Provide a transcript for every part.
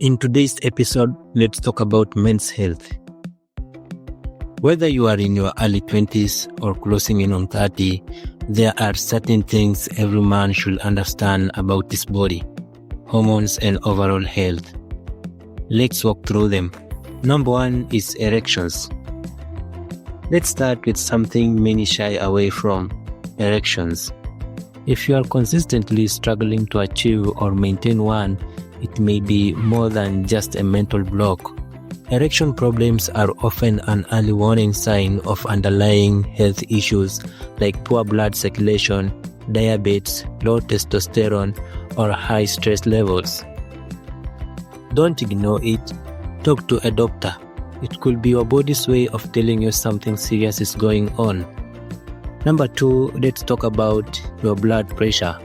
In today's episode, let's talk about men's health. Whether you are in your early 20s or closing in on 30, there are certain things every man should understand about his body, hormones, and overall health. Let's walk through them. Number 1 is erections. Let's start with something many shy away from: erections. If you are consistently struggling to achieve or maintain one, it may be more than just a mental block. Erection problems are often an early warning sign of underlying health issues like poor blood circulation, diabetes, low testosterone, or high stress levels. Don't ignore it. Talk to a doctor. It could be your body's way of telling you something serious is going on. Number 2, let's talk about your blood pressure.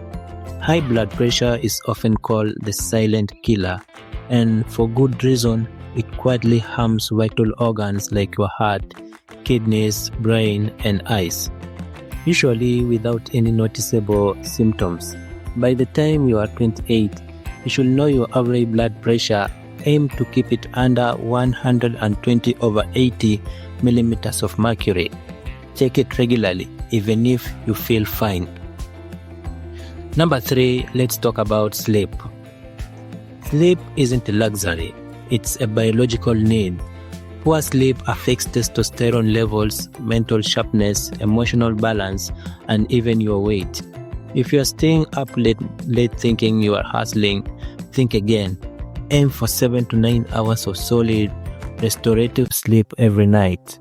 High blood pressure is often called the silent killer, and for good reason. It quietly harms vital organs like your heart, kidneys, brain, and eyes, usually without any noticeable symptoms. By the time you are 28, you should know your average blood pressure. Aim to keep it under 120/80 millimeters of mercury. Check it regularly, even if you feel fine. Number 3, let's talk about sleep. Sleep isn't a luxury. It's a biological need. Poor sleep affects testosterone levels, mental sharpness, emotional balance, and even your weight. If you are staying up late thinking you are hustling, think again. Aim for 7 to 9 hours of solid, restorative sleep every night.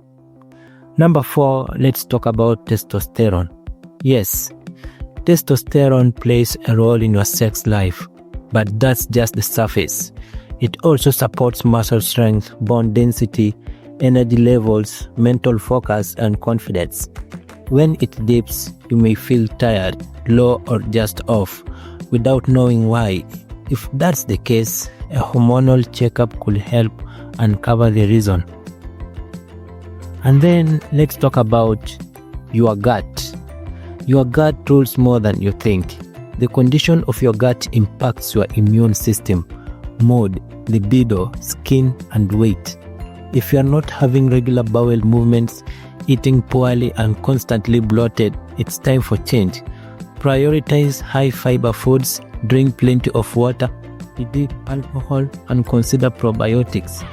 Number 4, let's talk about testosterone. Yes, testosterone plays a role in your sex life, but that's just the surface. It also supports muscle strength, bone density, energy levels, mental focus, and confidence. When it dips, you may feel tired, low, or just off, without knowing why. If that's the case, a hormonal checkup could help uncover the reason. And then let's talk about your gut. Your gut rules more than you think. The condition of your gut impacts your immune system, mood, libido, skin, and weight. If you are not having regular bowel movements, eating poorly, and constantly bloated, it's time for change. Prioritize high fiber foods, drink plenty of water, reduce alcohol, and consider probiotics.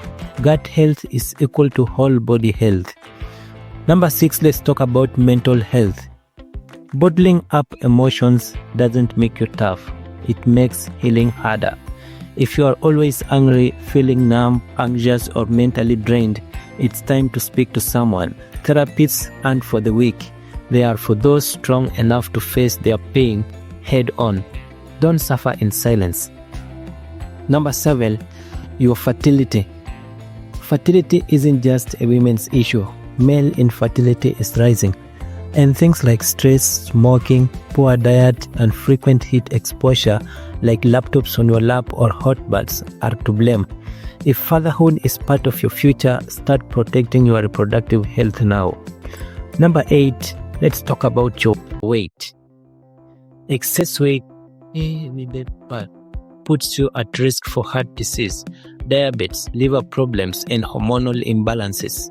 Gut health is equal to whole body health. Number 6, let's talk about mental health. Bottling up emotions doesn't make you tough. It makes healing harder. If you are always angry, feeling numb, anxious, or mentally drained, it's time to speak to someone. Therapists aren't for the weak. They are for those strong enough to face their pain head on. Don't suffer in silence. Number 7, your fertility. Fertility isn't just a women's issue. Male infertility is rising. And things like stress, smoking, poor diet, and frequent heat exposure like laptops on your lap or hot baths are to blame. If fatherhood is part of your future, start protecting your reproductive health now. Number 8, let's talk about your weight. Excess weight puts you at risk for heart disease, diabetes, liver problems, and hormonal imbalances.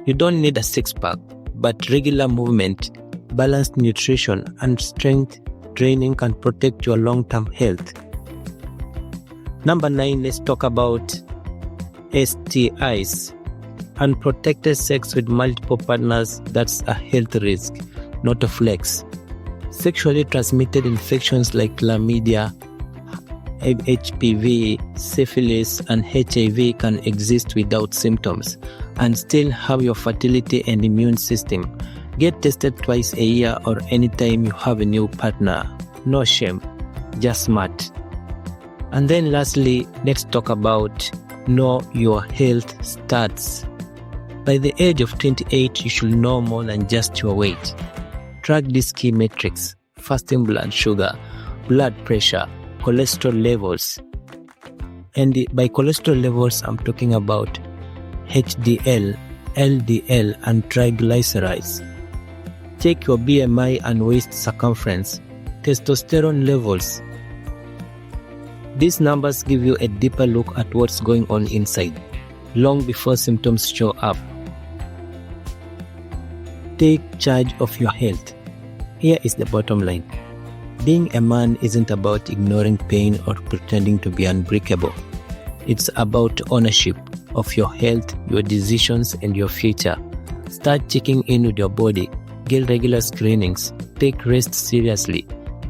You don't need a six-pack, but regular movement, balanced nutrition, and strength training can protect your long-term health. Number 9, let's talk about STIs. Unprotected sex with multiple partners, that's a health risk, not a flex. Sexually transmitted infections like chlamydia, HPV, syphilis, and HIV can exist without symptoms and still have your fertility and immune system. Get tested twice a year or anytime you have a new partner. No shame, just smart. And then lastly, let's talk about know your health stats. By the age of 28, you should know more than just your weight. Track these key metrics: fasting blood sugar, blood pressure, cholesterol levels. And by cholesterol levels, I'm talking about HDL, LDL, and triglycerides. Check your BMI and waist circumference, testosterone levels, These numbers give you a deeper look at what's going on inside, long before symptoms show up. Take charge of your health. Here is the bottom line. Being a man isn't about ignoring pain or pretending to be unbreakable. It's about ownership of your health, your decisions, and your future. Start checking in with your body. Get regular screenings. Take rest seriously.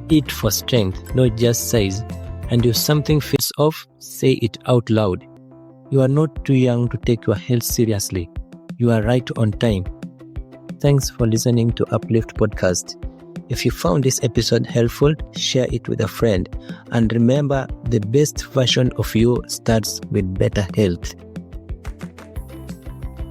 Eat for strength, not just size. And if something feels off, say it out loud. You are not too young to take your health seriously. You are right on time. Thanks for listening to Uplift Podcast. If you found this episode helpful, share it with a friend. And remember, the best version of you starts with better health.